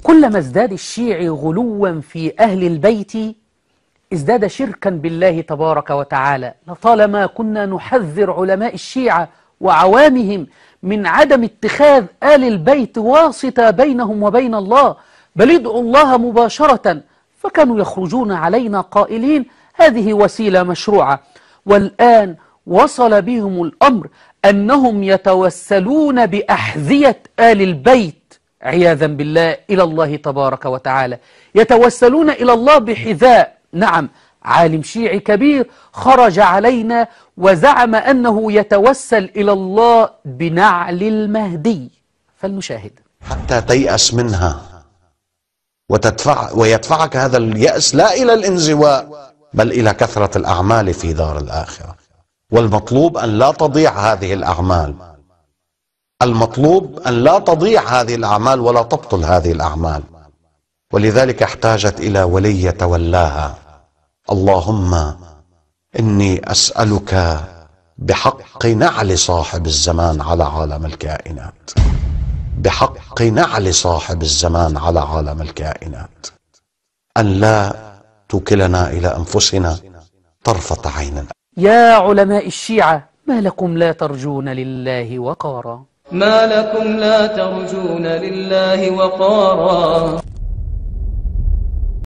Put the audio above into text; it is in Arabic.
كلما ازداد الشيعي غلوا في أهل البيت ازداد شركا بالله تبارك وتعالى. لطالما كنا نحذر علماء الشيعة وعوامهم من عدم اتخاذ آل البيت واسطة بينهم وبين الله، بل ادعوا الله مباشرة، فكانوا يخرجون علينا قائلين هذه وسيلة مشروعة. والآن وصل بهم الأمر أنهم يتوسلون بأحذية آل البيت عياذا بالله إلى الله تبارك وتعالى، يتوسلون إلى الله بحذاء. نعم، عالم شيعي كبير خرج علينا وزعم أنه يتوسل إلى الله بنعل المهدي، فلنشاهد. حتى تيأس منها ويدفعك هذا اليأس لا إلى الانزواء بل إلى كثرة الأعمال في دار الآخرة. والمطلوب أن لا تضيع هذه الأعمال، المطلوب أن لا تضيع هذه الأعمال ولا تبطل هذه الأعمال، ولذلك احتاجت إلى ولي يتولاها. اللهم إني أسألك بحق نعل صاحب الزمان على عالم الكائنات، بحق نعل صاحب الزمان على عالم الكائنات، أن لا توكلنا إلى أنفسنا طرفة عين. يا علماء الشيعة، ما لكم لا ترجون لله وقارا؟ ما لكم لا ترجون لله وقارا؟